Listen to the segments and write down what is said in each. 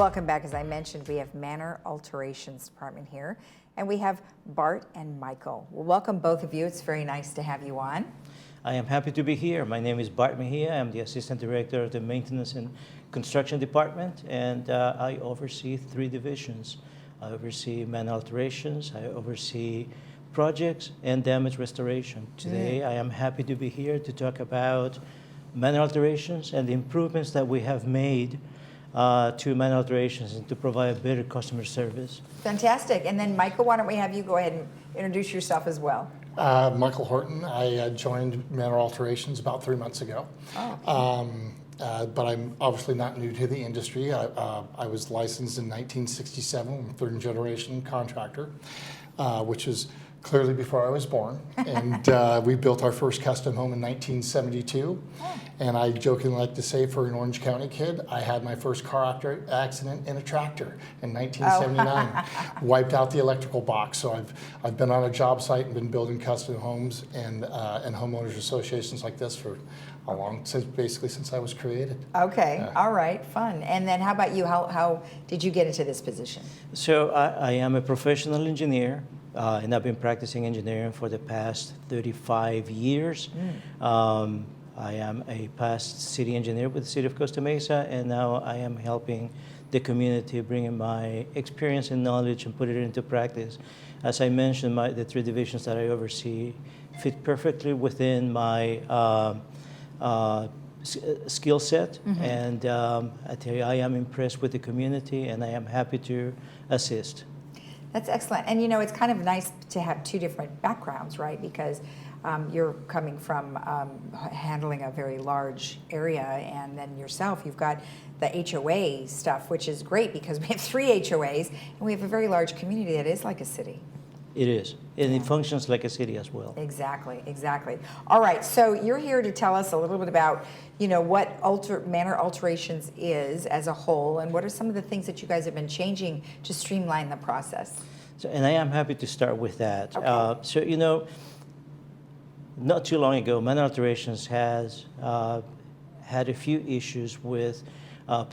Welcome back. As I mentioned, we have Manor Alterations Department here, and we have Bart and Michael. Well, welcome both of you. It's very nice to have you on. I am happy to be here. My name is Bart Mejia. I'm the Assistant Director of the Maintenance and Construction Department, and I oversee 3 divisions. I oversee Manor Alterations, I oversee projects and damage restoration. Today, I am happy to be here to talk about Manor Alterations and the improvements that we have made to Manor Alterations and to provide better customer service. Fantastic. And then, Michael, why don't we have you go ahead and introduce yourself as well? Michael Horton. I joined Manor Alterations about 3 months ago. Oh, okay. But I'm obviously not new to the industry. I was licensed in 1967, I'm a 3rd generation contractor, which is clearly before I was born. And we built our first custom home in 1972. Oh. And I jokingly like to say, for an Orange County kid, I had my first car accident in a tractor in 1979. Oh. Wiped out the electrical box. So I've been on a job site and been building custom homes and homeowners associations like this for basically since I was created. Okay, all right, fun. And then how about you? How did you get into this position? So I am a professional engineer, and I've been practicing engineering for the past 35 years. I am a past city engineer with the City of Costa Mesa, and now I am helping the community, bringing my experience and knowledge and put it into practice. As I mentioned, the 3 divisions that I oversee fit perfectly within my skill set, and I tell you, I am impressed with the community, and I am happy to assist. That's excellent. And you know, it's kind of nice to have 2 different backgrounds, right? Because you're coming from handling a very large area, and then yourself, you've got the HOA stuff, which is great because we have 3 HOAs, and we have a very large community that is like a city. It is, and it functions like a city as well. Exactly, exactly. All right, so you're here to tell us a little bit about, you know, what Manor Alterations is as a whole, and what are some of the things that you guys have been changing to streamline the process? So, and I am happy to start with that. Okay. So, you know, not too long ago, Manor Alterations has had a few issues with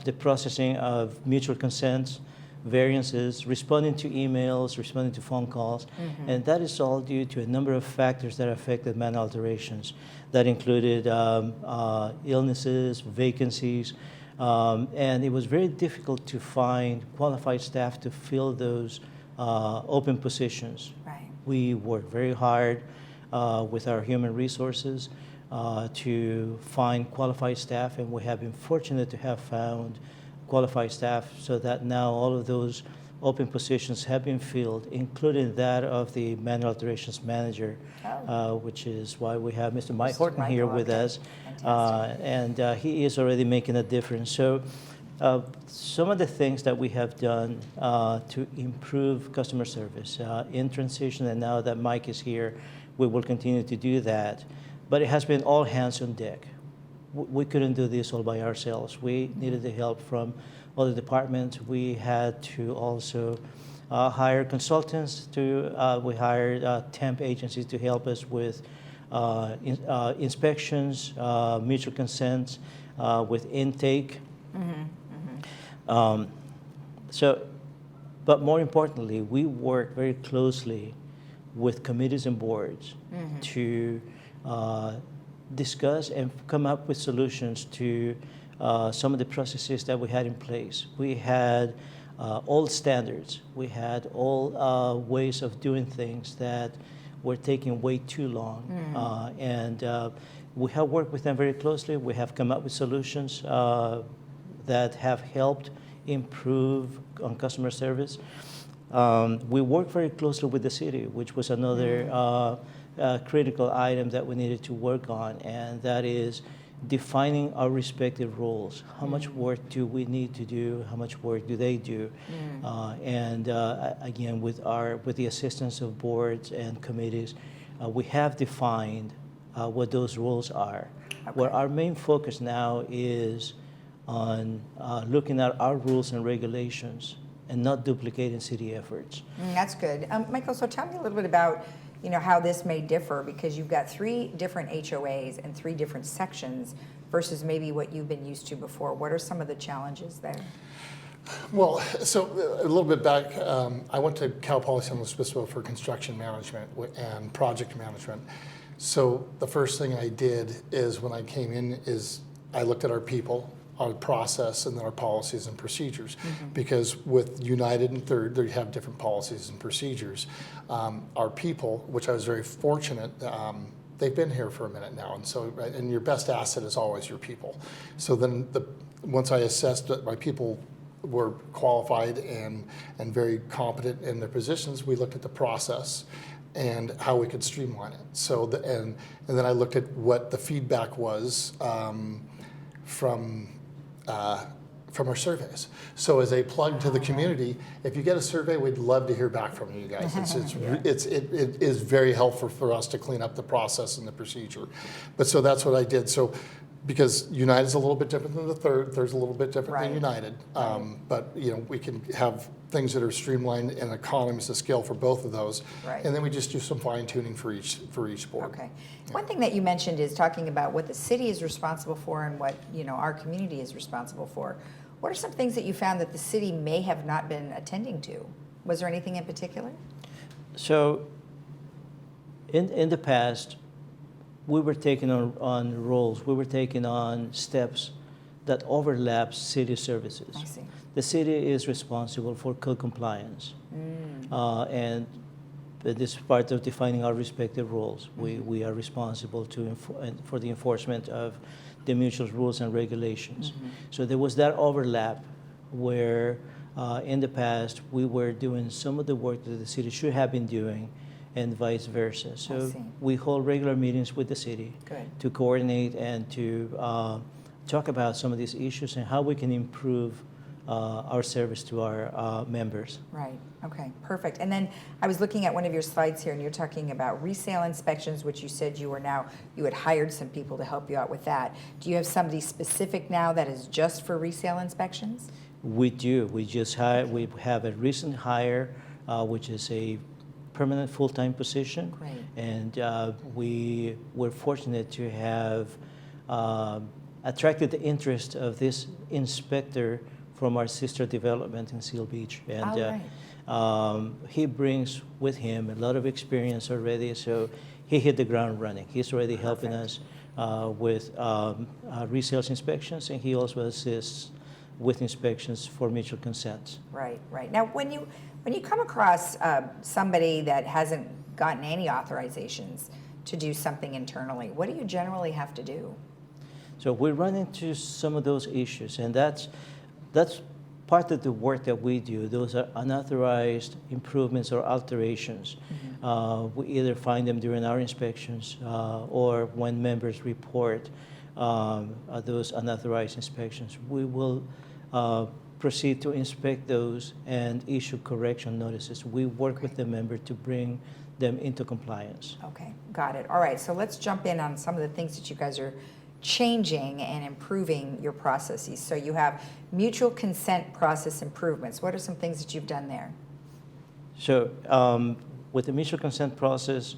the processing of mutual consents, variances, responding to emails, responding to phone calls, and that is all due to a number of factors that affected Manor Alterations. That included illnesses, vacancies, and it was very difficult to find qualified staff to fill those open positions. Right. We worked very hard with our human resources to find qualified staff, and we have been fortunate to have found qualified staff, so that now all of those open positions have been filled, including that of the Manor Alterations manager, which is why we have Mr. Mike Horton here with us, and he is already making a difference. So some of the things that we have done to improve customer service in transition, and now that Mike is here, we will continue to do that, but it has been all hands on deck. We couldn't do this all by ourselves. We needed the help from other departments. We had to also hire consultants. We hired temp agencies to help us with inspections, mutual consents, with intake. But more importantly, we work very closely with committees and boards to discuss and come up with solutions to some of the processes that we had in place. We had old standards. We had old ways of doing things that were taking way too long. And we have worked with them very closely. We have come up with solutions that have helped improve on customer service. We work very closely with the city, which was another critical item that we needed to work on, and that is defining our respective roles. How much work do we need to do? How much work do they do? And again, with the assistance of boards and committees, we have defined what those roles are. Okay. Where our main focus now is on looking at our rules and regulations and not duplicating city efforts. That's good. Michael, so tell me a little bit about how this may differ, because you've got 3 different HOAs and 3 different sections versus maybe what you've been used to before. What are some of the challenges there? Well, so a little bit back, I went to Cal Poly San Luis Obispo for construction management and project management. So the first thing I did is when I came in is I looked at our people, our process, and then our policies and procedures. Because with United and Third, they have different policies and procedures. Our people, which I was very fortunate, they've been here for a minute now, and so and your best asset is always your people. So then once I assessed that my people were qualified and very competent in their positions, we looked at the process and how we could streamline it. So and then I looked at what the feedback was from our surveys. So as a plug to the community, if you get a survey, we'd love to hear back from you guys. It is very helpful for us to clean up the process and the procedure. But so that's what I did. So because United's a little bit different than the Third's a little bit different than United. But we can have things that are streamlined and economies of scale for both of those. And then we just do some fine tuning for each board. Okay. One thing that you mentioned is talking about what the city is responsible for and what our community is responsible for. What are some things that you found that the city may have not been attending to? Was there anything in particular? So in the past, we were taking on roles, we were taking on steps that overlap city services. I see. The city is responsible for code compliance. And this is part of defining our respective roles. We are responsible for the enforcement of the mutual rules and regulations. So there was that overlap where in the past we were doing some of the work that the city should have been doing and vice versa. So we hold regular meetings with the city to coordinate and to talk about some of these issues and how we can improve our service to our members. Right. Okay. Perfect. And then I was looking at one of your slides here, and you're talking about resale inspections, which you said you had hired some people to help you out with that. Do you have somebody specific now that is just for resale inspections? We do. We have a recent hire, which is a permanent full-time position. Great. And we were fortunate to have attracted the interest of this inspector from our sister development in Seal Beach. And he brings with him a lot of experience already, so he hit the ground running. He's already helping us with resales inspections, and he also assists with inspections for mutual consents. Right, right. Now, when you come across somebody that hasn't gotten any authorizations to do something internally, what do you generally have to do? So we run into some of those issues, and that's part of the work that we do. Those are unauthorized improvements or alterations. We either find them during our inspections or when members report those unauthorized inspections. We will proceed to inspect those and issue correction notices. We work with the member to bring them into compliance. Okay, got it. All right, so let's jump in on some of the things that you guys are changing and improving your processes. So you have mutual consent process improvements. What are some things that you've done there? So with the mutual consent process,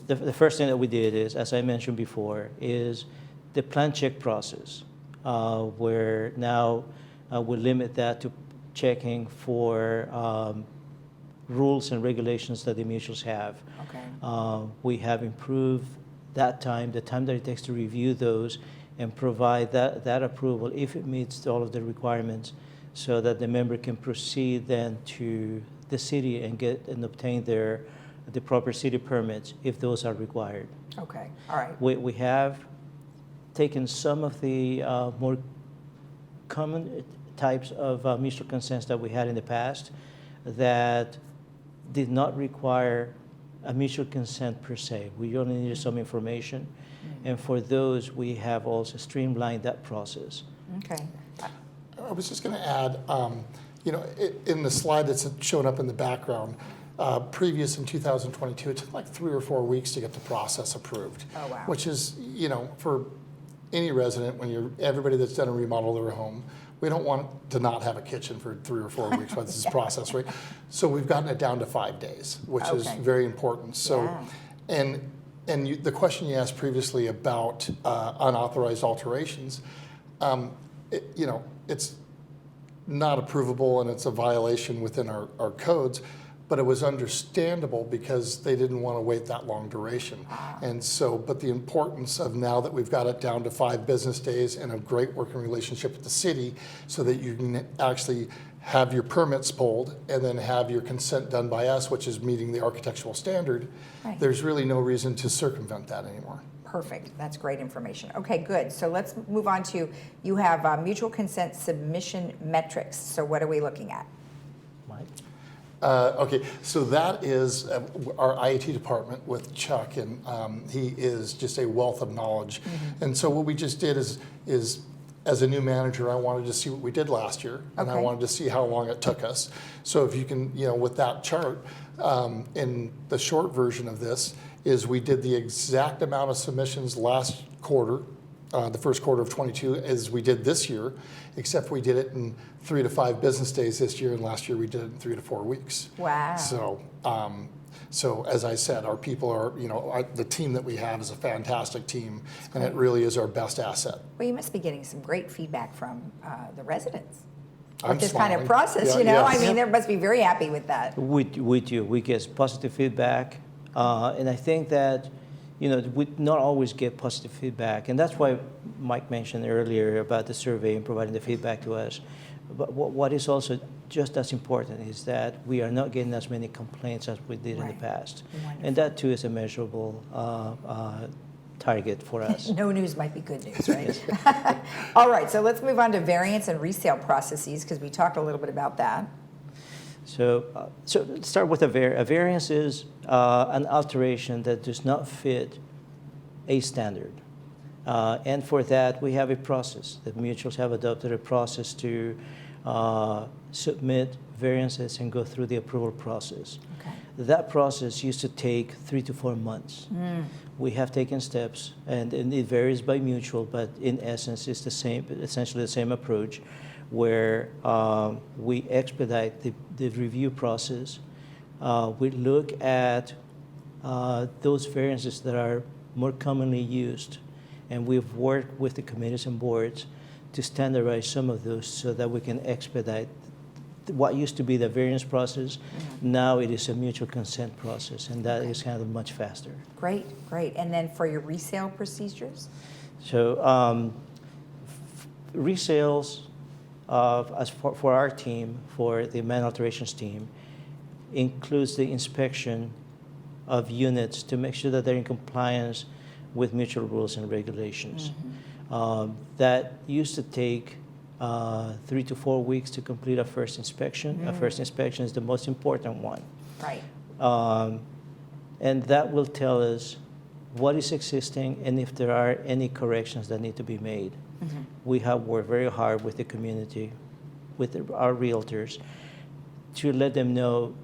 the first thing that we did is, as I mentioned before, is the plan check process, where now we limit that to checking for rules and regulations that the mutuals have. Okay. We have improved that time, the time that it takes to review those and provide that approval if it meets all of the requirements, so that the member can proceed then to the city and get and obtain the proper city permits if those are required. Okay, all right. We have taken some of the more common types of mutual consents that we had in the past that did not require a mutual consent per se. We only needed some information. And for those, we have also streamlined that process. Okay. I was just going to add, in the slide that's shown up in the background, previous in 2022, it took like 3 or 4 weeks to get the process approved. Oh, wow. Which is, for any resident, everybody that's done a remodel of their home, we don't want to not have a kitchen for 3 or 4 weeks while this is processed, right? So we've gotten it down to 5 days, which is very important. So, and the question you asked previously about unauthorized alterations, not approvable and it's a violation within our codes, but it was understandable because they didn't want to wait that long duration. And so, but the importance of now that we've got it down to 5 business days and a great working relationship with the city so that you can actually have your permits pulled and then have your consent done by us, which is meeting the architectural standard, Right. there's really no reason to circumvent that anymore. Perfect. That's great information. Okay, good. So let's move on to, you have mutual consent submission metrics. So what are we looking at? Mike? Okay, so that is our IAT department with Chuck, and he is just a wealth of knowledge. And so what we just did is as a new manager, I wanted to see what we did last year, and I Okay. wanted to see how long it took us. So if you can, with that chart, in the short version of this, is we did the exact amount of submissions last quarter, the first quarter of 22, as we did this year, except we did it in 3 to 5 business days this year, and last year we did it in 3 to 4 weeks. Wow. So as I said, our people are, the team that we have is a fantastic team, and it really is our best asset. Well, you must be getting some great feedback from the residents. I'm With this kind of smiling. process, Yeah, I yes. mean, they must be very happy with that. We do. We get positive feedback. And I think that, we not always get positive feedback. And that's why Mike mentioned earlier about the survey and providing the feedback to us. But what is also just as important is that we are not getting as many complaints as we did in the Right. past. Wonderful. And that too is a measurable target for us. No news might be good news, right? All right, so let's move on to variance and resale processes, because we talked a little bit about that. So let's start with a variance is an alteration that does not fit a standard. And for that, we have a process. The mutuals have adopted a process to submit variances and go through the approval process. Okay. That process used to take 3 to 4 months. We have taken steps, and it varies by mutual, but in essence, it's essentially the same approach, where we expedite the review process. We look at those variances that are more commonly used, and we've worked with the committees and boards to standardize some of those so that we can expedite what used to be the variance process. Now it is a mutual consent process, and that is handled much faster. Great, great. And then for your resale procedures? So resales as for our team, for the Manor Alterations team, includes the inspection of units to make sure that they're in compliance with mutual rules and regulations. That used to take 3 to 4 weeks to complete a first inspection. A first inspection is the most important one. Right. And that will tell us what is existing and if there are any corrections that need to be made. We have worked very hard with the community, with our realtors, to let them know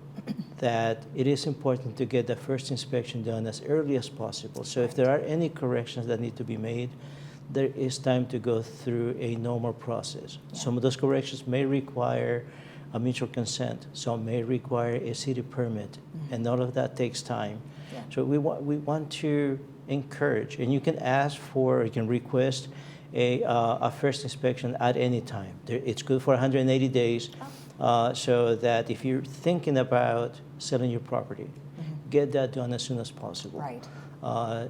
that it is important to get the first inspection done as early as possible. So if there are any corrections that need to be made, there is time to go through a normal process. Some of those corrections may require a mutual consent. Some may require a city permit, and all of that takes time. Yeah. So we want to encourage, and you can ask for, you can request a first inspection at any time. It's good for 180 days, so that if you're thinking about selling your property, get that done as soon as possible. Right.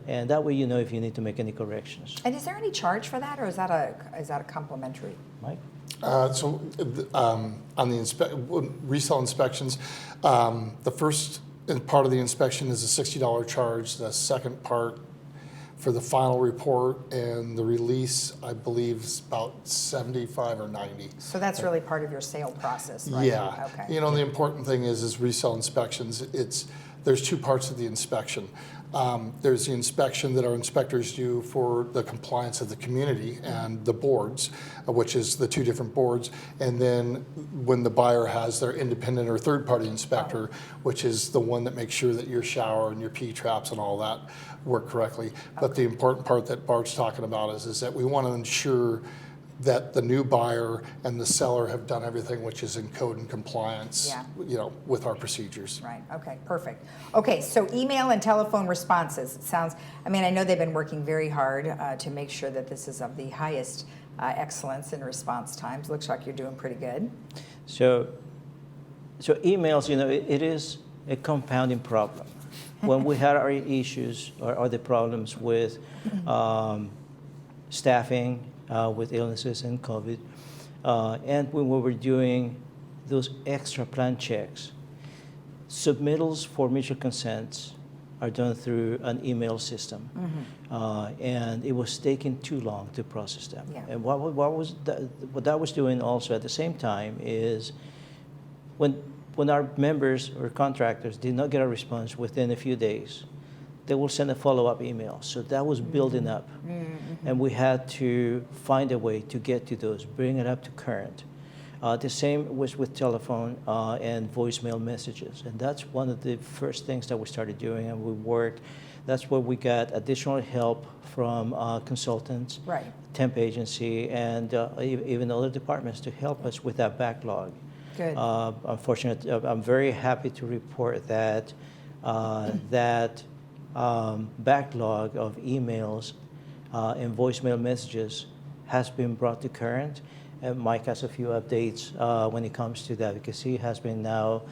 And that way you know if you need to make any corrections. And is there any charge for that, or is that a complimentary? Mike? On the resale inspections, the first part of the inspection is a $60 charge. The second part for the final report and the release, I believe, is about 75 or 90. So that's really part of your sale process, right? Yeah. Okay. The important thing is resale inspections. There's 2 parts of the inspection. There's the inspection that our inspectors do for the compliance of the community and the boards, which is the 2 different boards. And then when the buyer has their independent or third-party inspector, which is the one that makes sure that your shower and your P-traps and all that work correctly. But the important part that Bart's talking about is that we want to ensure that the new buyer and the seller have done everything which is in code and compliance, with our procedures. Right, okay, perfect. Okay, so email and telephone responses. I know they've been working very hard to make sure that this is of the highest excellence in response times. Looks like you're doing pretty good. So emails, it is a compounding problem. When we had our issues or other problems with staffing, with illnesses and COVID, and when we were doing those extra plan checks, submittals for mutual consents are done through an email system, and it was taking too long to process them. Yeah. And what that was doing also at the same time is when our members or contractors did not get a response within a few days, they will send a follow-up email. So that was building up, and we had to find a way to get to those, bring it up to current. The same was with telephone and voicemail messages, and that's one of the first things that we started doing, and we worked. That's where we got additional help from consultants, Right. temp agency, and even other departments to help us with that backlog. Good. Unfortunately, I'm very happy to report that that backlog of emails and voicemail messages has been brought to current. And Mike has a few updates when it comes to that, because he has been now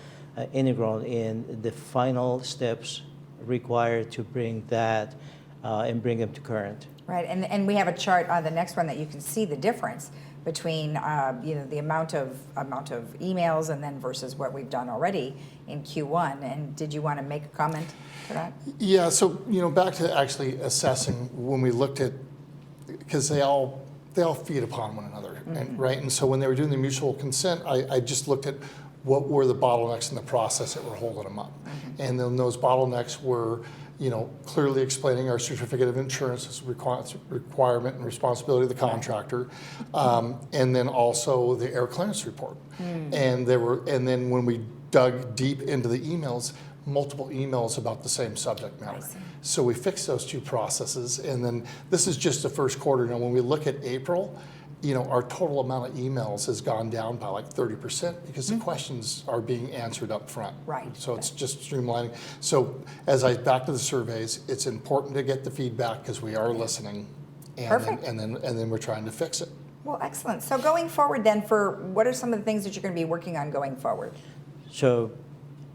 integral in the final steps required to bring that and bring them to current. Right, and we have a chart on the next one that you can see the difference between the amount of emails and then versus what we've done already in Q1. And did you want to make a comment to that? Yeah, so back to actually assessing when we looked at, because they all feed upon one another, right? And so when they were doing the mutual consent, I just looked at what were the bottlenecks in the process that were holding them up. And then those bottlenecks were, clearly explaining our certificate of insurance as a requirement and responsibility of the contractor, and then also the air clearance report. And then when we dug deep into the emails, multiple emails about the same subject matter. So we fixed those two processes, and then this is just the first quarter. Now, when we look at April, our total amount of emails has gone down by like 30% because the questions are being answered up front. Right. So it's just streamlining. So back to the surveys, it's important to get the feedback because we are listening, and Perfect. and then we're trying to fix it. Well, excellent. So going forward then, what are some of the things that you're going to be working on going forward? So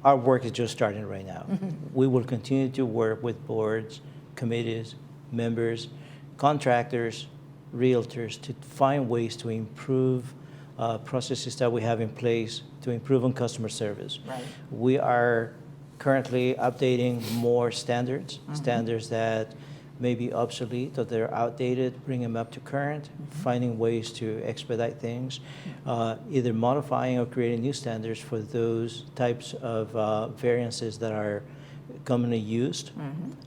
our work is just starting right now. We will continue to work with boards, committees, members, contractors, realtors to find ways to improve processes that we have in place to improve on customer service. Right. We are currently updating more standards, standards that may be obsolete or they're outdated, bring them up to current, finding ways to expedite things, either modifying or creating new standards for those types of variances that are commonly used,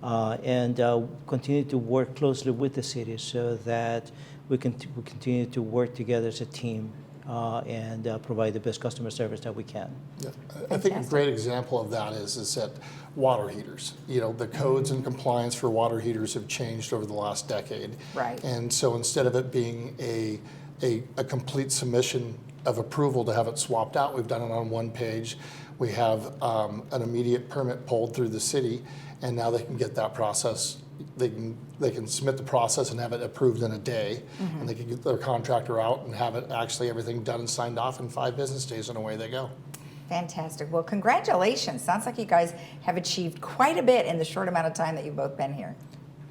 and continue to work closely with the city so that we continue to work together as a team and provide the best customer service that we can. Yeah. I think a great example of that is that water heaters. The codes and compliance for water heaters have changed over the last decade. Right. And so instead of it being a complete submission of approval to have it swapped out, we've done it on one page. We have an immediate permit pulled through the city, and now they can get that process. They can submit the process and have it approved in a day, and they can get their contractor out and have it actually everything done and signed off in 5 business days, and away they go. Fantastic. Well, congratulations. Sounds like you guys have achieved quite a bit in the short amount of time that you've both been here.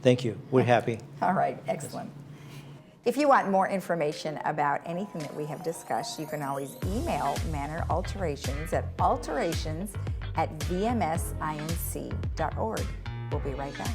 Thank you. We're happy. All right, excellent. If you want more information about anything that we have discussed, you can always email Manor Alterations at alterations@vmsinc.org. We'll be right back.